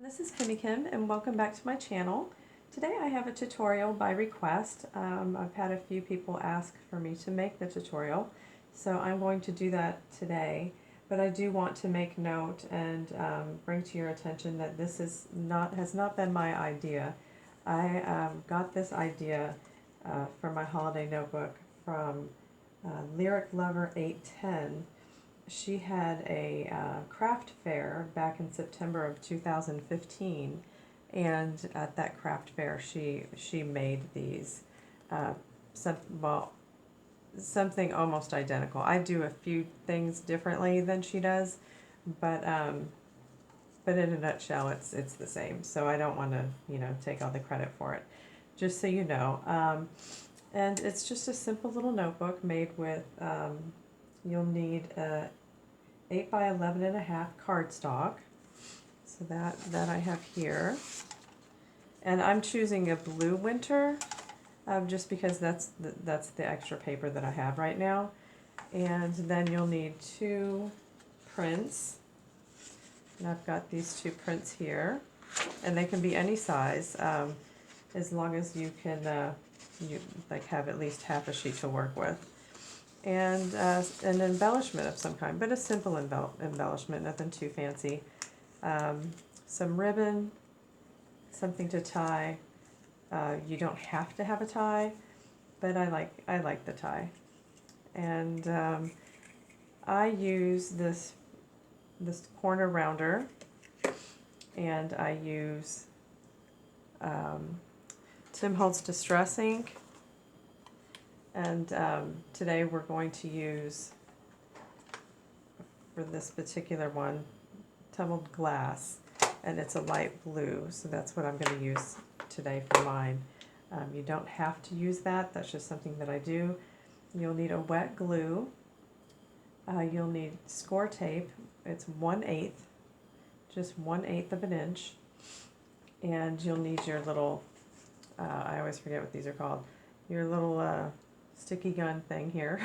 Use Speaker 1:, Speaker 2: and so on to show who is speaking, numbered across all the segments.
Speaker 1: This is Kimmy Kim and welcome back to my channel. Today I have a tutorial by request. I've had a few people ask for me to make the tutorial, so I'm going to do that today. But I do want to make note and bring to your attention that this has not been my idea. I got this idea for my holiday notebook from Lyric Lover 810. She had a craft fair back in September of 2015, and at that craft fair she made these some, well, something almost identical. I do a few things differently than she does, but in a nutshell it's the same. So I don't want to take all the credit for it, just so you know. And it's just a simple little notebook made with you'll need a 8 by 11.5 cardstock. So that I have here. And I'm choosing a blue winter just because that's the extra paper that I have right now. And then you'll need 2 prints. And I've got these 2 prints here. And they can be any size as long as you can you have at least half a sheet to work with. And an embellishment of some kind, but a simple embellishment, nothing too fancy. Some ribbon, something to tie. You don't have to have a tie, but I like the tie. And I use this corner rounder, and I use Tim Holtz Distress ink. And today we're going to use, for this particular one, Tumbled Glass, and it's a light blue, so that's what I'm going to use today for mine. You don't have to use that, that's just something that I do. You'll need a wet glue. You'll need score tape. It's 1/8, just 1/8 of an inch. And you'll need your little, I always forget what these are called, your little sticky gun thing here.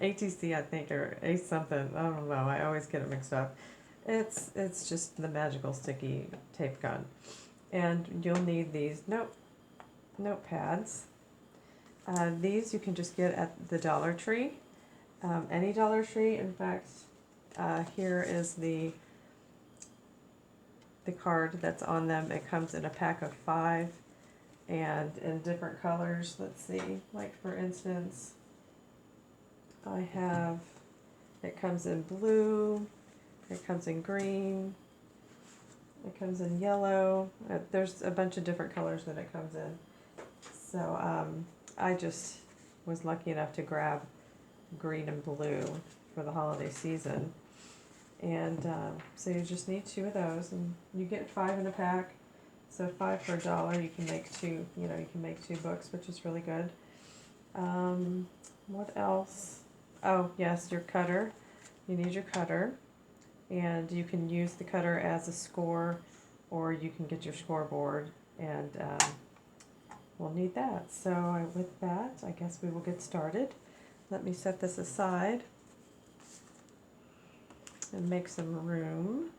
Speaker 1: ATC, I think, or A something, I don't know, I always get it mixed up. It's just the magical sticky tape gun. And you'll need these notepads. These you can just get at the Dollar Tree, any Dollar Tree. In fact, here is the card that's on them. It comes in a pack of 5 and in different colors. Let's see, like for instance, it comes in blue, it comes in green, it comes in yellow. There's a bunch of different colors that it comes in. So I just was lucky enough to grab green and blue for the holiday season. And so you just need 2 of those, and you get 5 in a pack. So 5 for $1, you can make 2. You can make 2 books, which is really good. What else? Oh yes, your cutter. You need your cutter, and you can use the cutter as a score, or you can get your scoreboard, and we'll need that. So with that, I guess we will get started. Let me set this aside and make some room.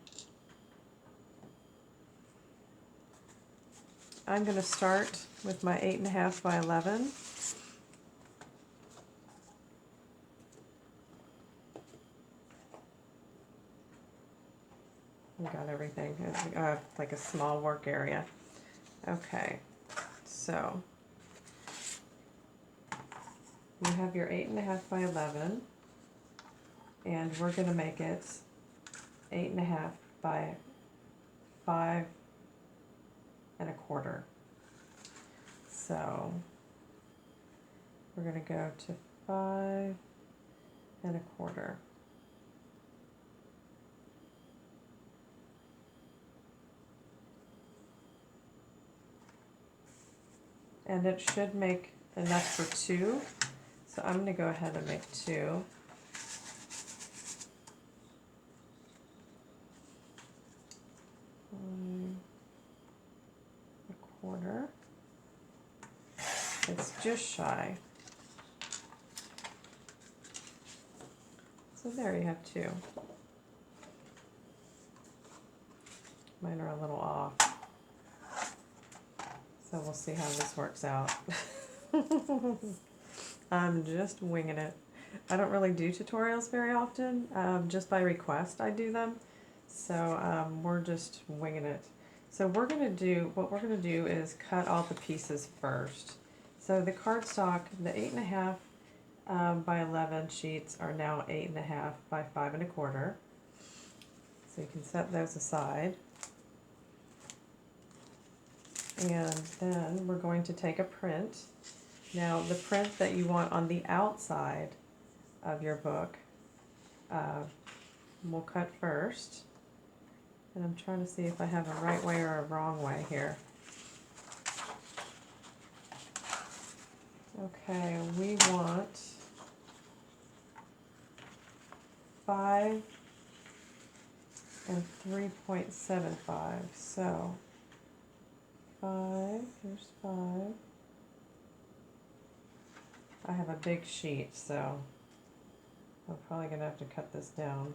Speaker 1: I'm going to start with my 8.5 by 11. I got everything. It's like a small work area. Okay, so you have your 8.5 by 11, and we're going to make it 8.5 by 5 1/4. So we're going to go to 5 1/4. And it should make enough for 2. So I'm going to go ahead and make 2. Quarter. It's just shy. So there you have 2. Mine are a little off. So we'll see how this works out. I'm just winging it. I don't really do tutorials very often. Just by request I do them. So we're just winging it. So what we're gonna do is cut all the pieces first. So the cardstock, the 8.5 by 11 sheets are now 8.5 by 5 1/4. So you can set those aside. And then we're going to take a print. Now the print that you want on the outside of your book, we'll cut first. And I'm trying to see if I have a right way or a wrong way here. Okay, we want 5 and 3.75. So 5, here's 5. I have a big sheet, so I'm probably going to have to cut this down.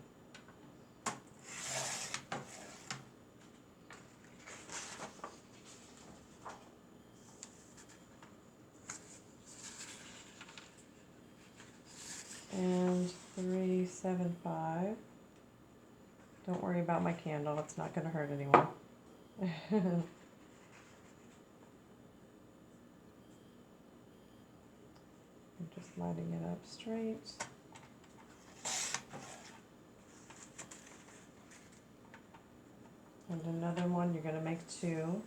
Speaker 1: And 3.75. Don't worry about my candle, it's not going to hurt anyone. I'm just lighting it up straight. And another one, you're going to make 2.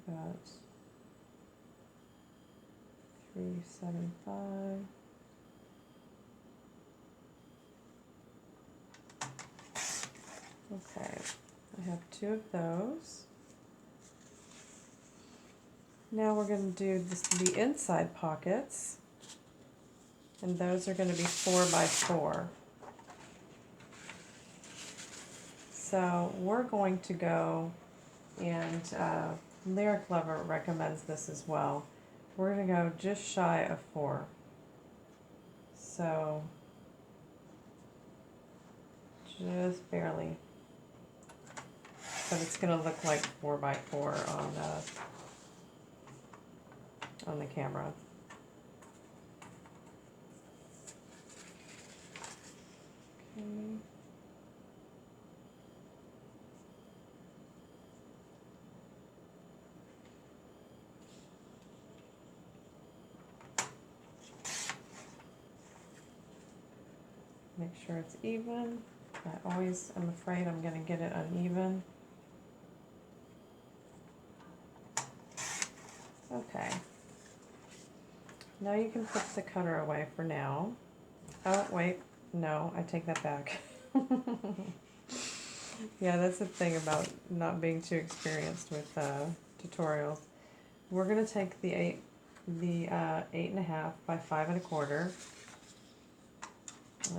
Speaker 1: Got 3.75. Okay, I have 2 of those. Now we're going to do the inside pockets, and those are going to be 4 by 4. So we're going to go, and Lyric Lover recommends this as well. We're going to go just shy of 4. So just barely. But it's going to look like 4 by 4 on the camera. Okay. Make sure it's even. I always am afraid I'm going to get it uneven. Okay. Now you can put the cutter away for now. Oh, wait. No, I take that back. Yeah, that's the thing about not being too experienced with tutorials. We're going to take the 8.5 by 5 1/4.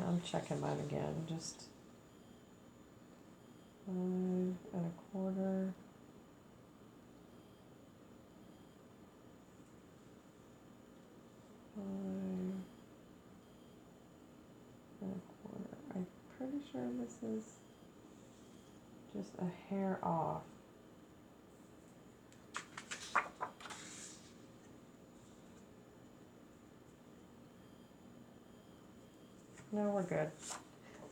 Speaker 1: I'm checking mine again. Just 5 1/4. 5 1/4. I'm pretty sure this is just a hair off. No, we're good.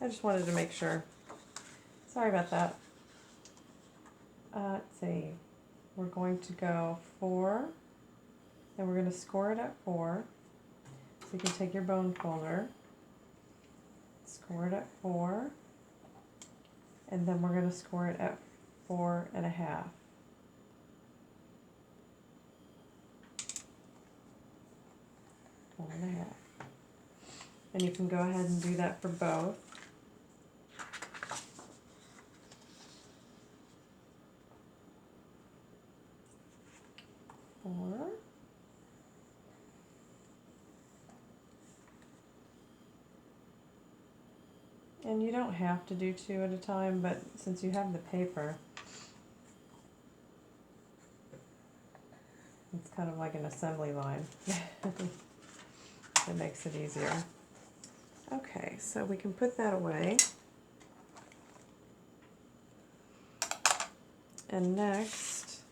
Speaker 1: I just wanted to make sure. Sorry about that. Let's see. We're going to go 4, and we're going to score it at 4. So you can take your bone folder, score it at 4, and then we're going to score it at 4.5. And you can go ahead and do that for both. Four. And you don't have to do 2 at a time, but since you have the paper, it's kind of like an assembly line. It makes it easier. Okay, so we can put that away. And next,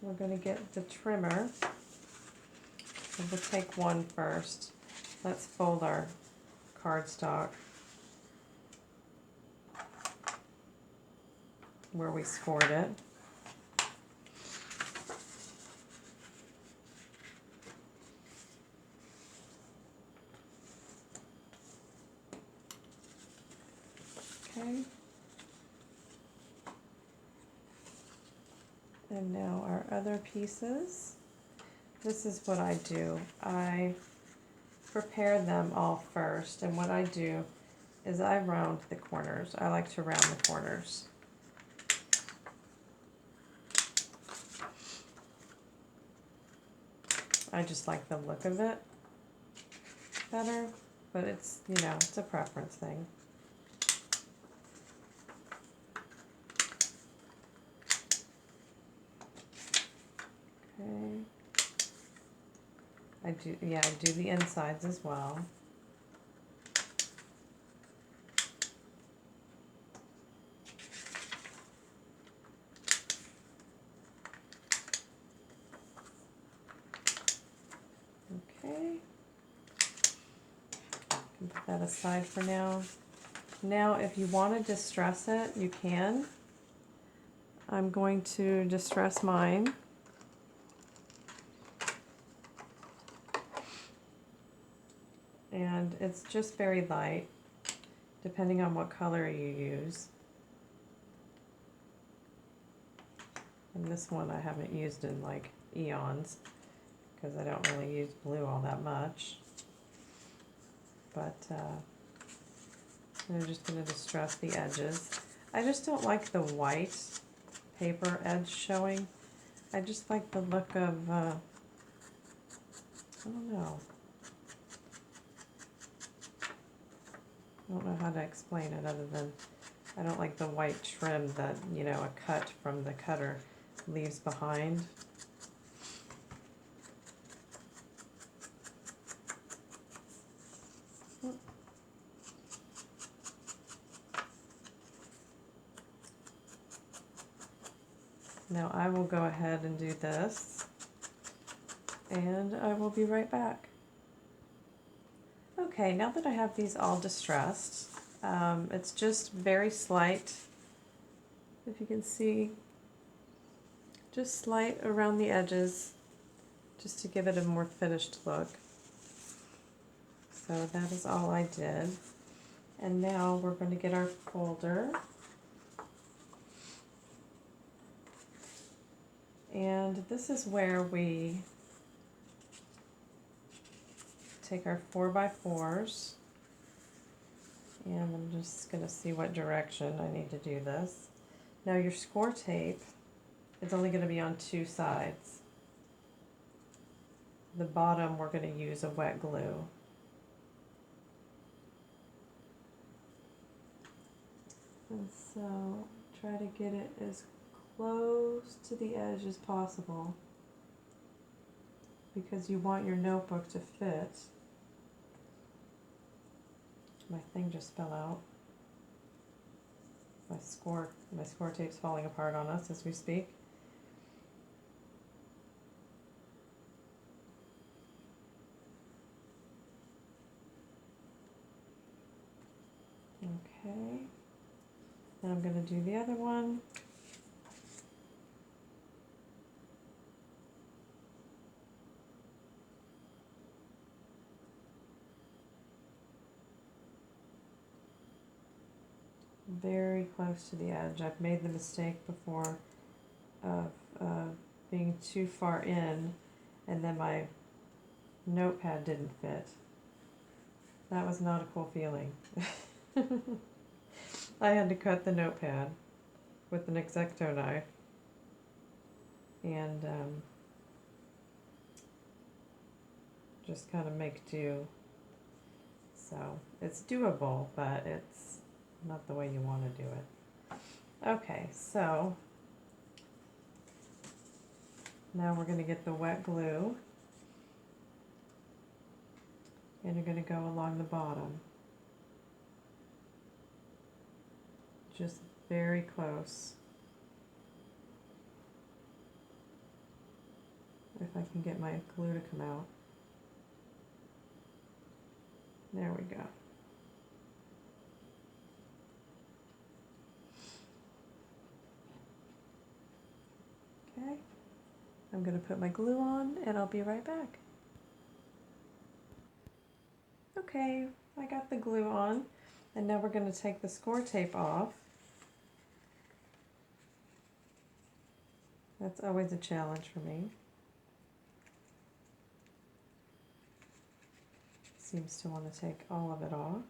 Speaker 1: we're going to get the trimmer. And we'll take one first. Let's fold our cardstock where we scored it. Okay. And now our other pieces. This is what I do. I prepare them all first, and what I do is I round the corners. I like to round the corners. I just like the look of it better, but it's, you know, it's a preference thing. Okay. I do the insides as well. Okay. Can put that aside for now. Now, if you want to distress it, you can. I'm going to distress mine. And it's just very light, depending on what color you use. And this one I haven't used in like eons, because I don't really use blue all that much. But I'm just going to distress the edges. I just don't like the white paper edge showing. I just like the look of, I don't know. I don't know how to explain it other than I don't like the white trim that, you know, a cut from the cutter leaves behind. Now I will go ahead and do this, and I will be right back. Okay, now that I have these all distressed, it's just very slight, if you can see, just slight around the edges, just to give it a more finished look. So that is all I did. And now we're going to get our folder. And this is where we take our 4x4s, and I'm just going to see what direction I need to do this. Now your score tape is only going to be on two sides. The bottom we're going to use a wet glue. And so try to get it as close to the edge as possible, because you want your notebook to fit. My thing just fell out. My score tape's falling apart on us as we speak. Okay. Now I'm going to do the other one. Very close to the edge. I've made the mistake before of being too far in, and then my notepad didn't fit. That was not a cool feeling. I had to cut the notepad with an X-Acto knife, and just kind of make do. So it's doable, but it's not the way you want to do it. Okay, so now we're going to get the wet glue, and you're going to go along the bottom. just very close. If I can get my glue to come out. There we go. Okay, I'm going to put my glue on and I'll be right back. Okay, I got the glue on, and now we're going to take the score tape off. That's always a challenge for me. Seems to want to take all of it off.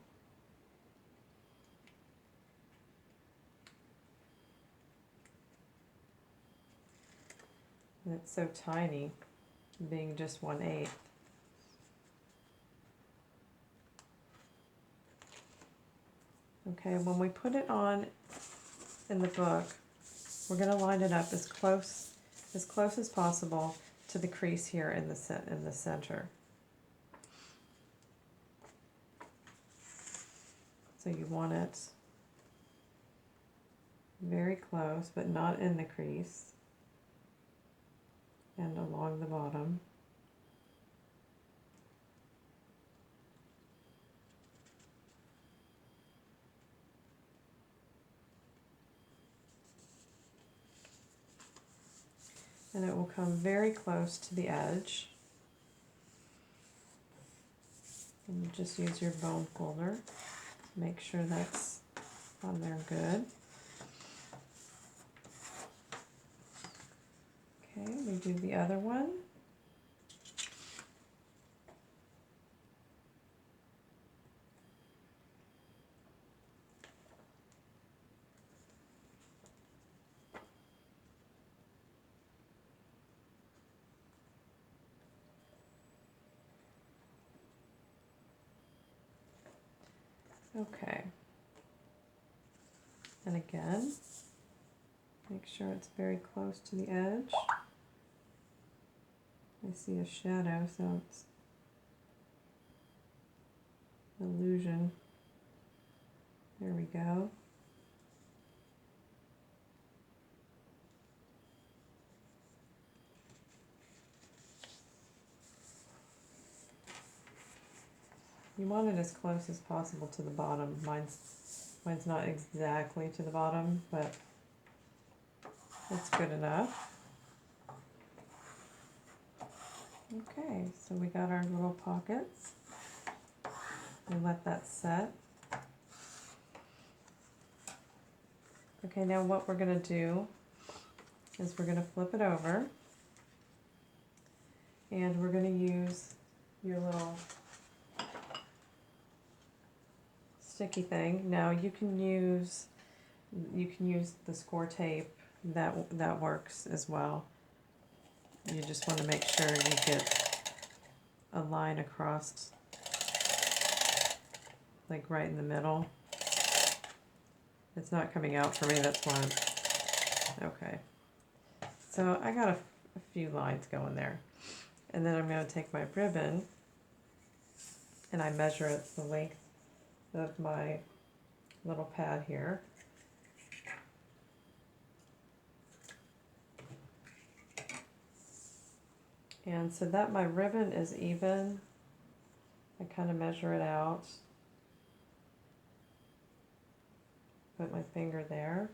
Speaker 1: And it's so tiny, being just 1/8. Okay, when we put it on in the book, we're going to line it up as close as possible to the crease here in the center. So you want it very close, but not in the crease, and along the bottom. And it will come very close to the edge. And you just use your bone folder to make sure that's on there good. Okay, we do the other one. Okay. And again, make sure it's very close to the edge. I see a shadow, so it's illusion. There we go. You want it as close as possible to the bottom. Mine's not exactly to the bottom, but it's good enough. Okay, so we got our little pockets. We let that set. Okay, now what we're going to do is we're going to flip it over, and we're going to use your little sticky thing. Now you can use the score tape. That works as well. You just want to make sure you get a line across, like right in the middle. It's not coming out for me, that's why okay. So I got a few lines going there. And then I'm going to take my ribbon and I measure it the length of my little pad here. And so that my ribbon is even, I kind of measure it out. Put my finger there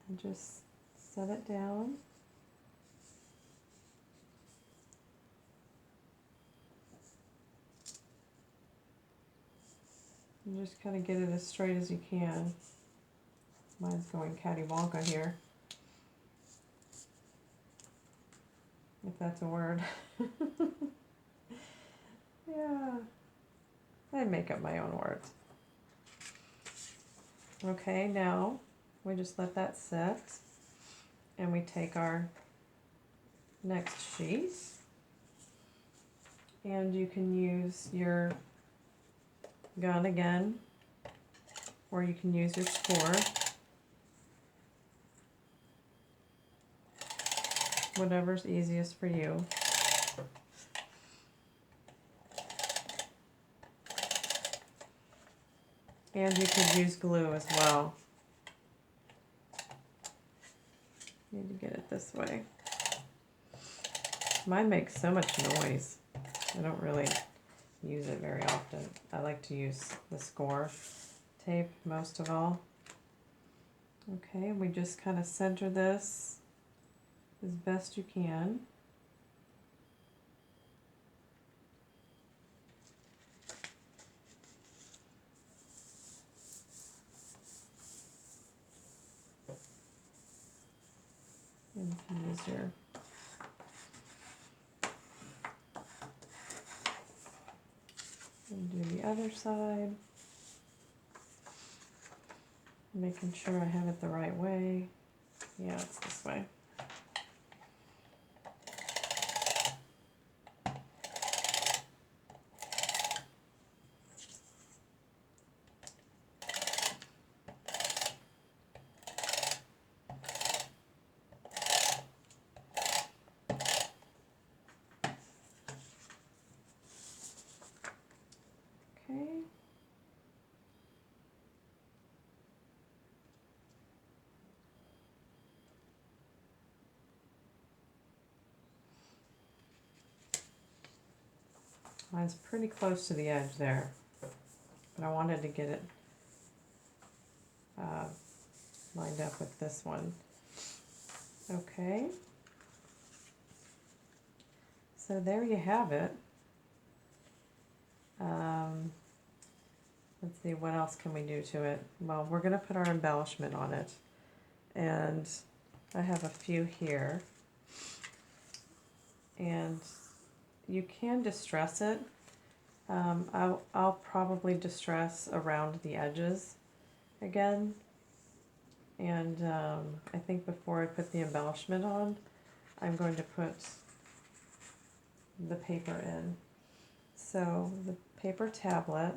Speaker 1: and just set it down. And just kind of get it as straight as you can. Mine's going cattywampus here, if that's a word. Yeah, I make up my own words. Okay, now we just let that set, and we take our next sheet, and you can use your gun again, or you can use your score, whatever's easiest for you. And you could use glue as well. Need to get it this way. Mine makes so much noise. I don't really use it very often. I like to use the score tape most of all. Okay, we just kind of center this as best you can. And you can use your and do the other side. Making sure I have it the right way. Yeah, it's this way. Okay. Mine's pretty close to the edge there, but I wanted to get it lined up with this one. Okay. So there you have it. Let's see, what else can we do to it? Well, we're going to put our embellishment on it. And I have a few here. And you can distress it. I'll probably distress around the edges again. And I think before I put the embellishment on, I'm going to put the paper in. So the paper tablet,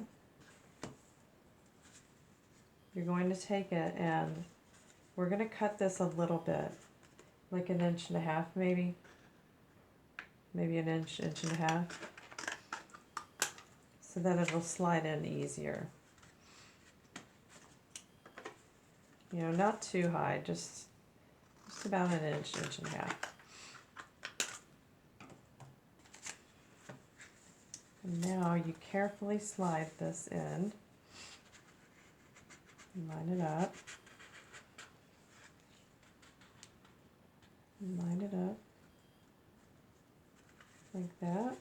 Speaker 1: you're going to take it and we're going to cut this a little bit, like 1.5 inches maybe. Maybe an inch, 1.5 inches, so that it'll slide in easier. You know, not too high, just about 1 inch, 1.5 inches. And now you carefully slide this in, line it up, line it up like that.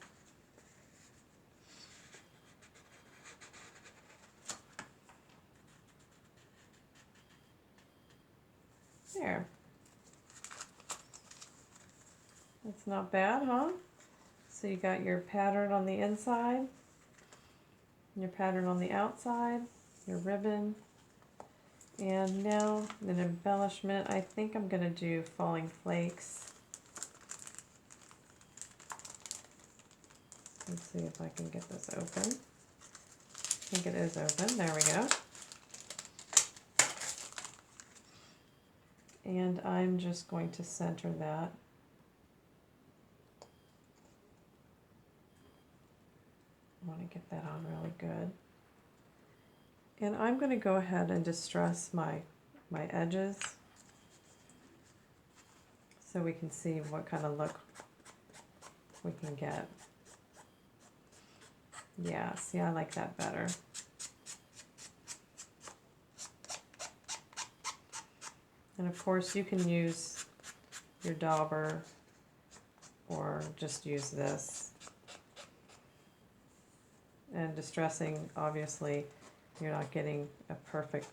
Speaker 1: There. That's not bad, huh? So you got your pattern on the inside, your pattern on the outside, your ribbon, and now an embellishment. I think I'm going to do falling flakes. Let's see if I can get this open. I think it is open. There we go. And I'm just going to center that. I want to get that on really good. And I'm going to go ahead and distress my edges so we can see what kind of look we can get. Yeah, see, I like that better. And of course you can use your dauber or just use this. And distressing, obviously, you're not getting a perfect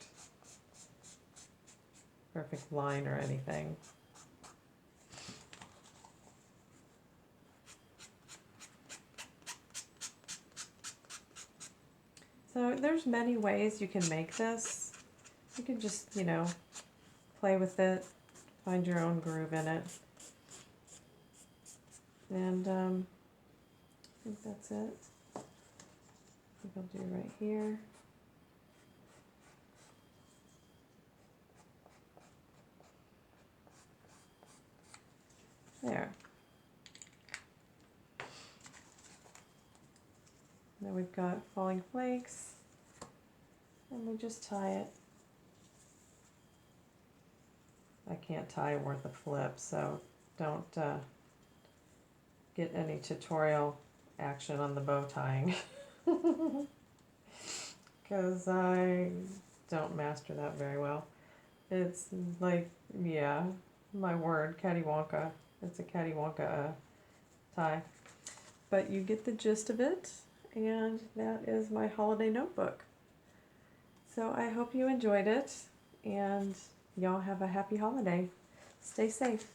Speaker 1: line or anything. So there's many ways you can make this. You can just, you know, play with it, find your own groove in it. And I think that's it. I think I'll do right here. There. Now we've got falling flakes. And we just tie it. I can't tie worth a flip, so don't get any tutorial action on the bow tying. Because I don't master that very well. It's like, yeah, my word, cattywampus. It's a cattywampus tie. But you get the gist of it, and that is my holiday notebook. So I hope you enjoyed it, and y'all have a happy holiday. Stay safe.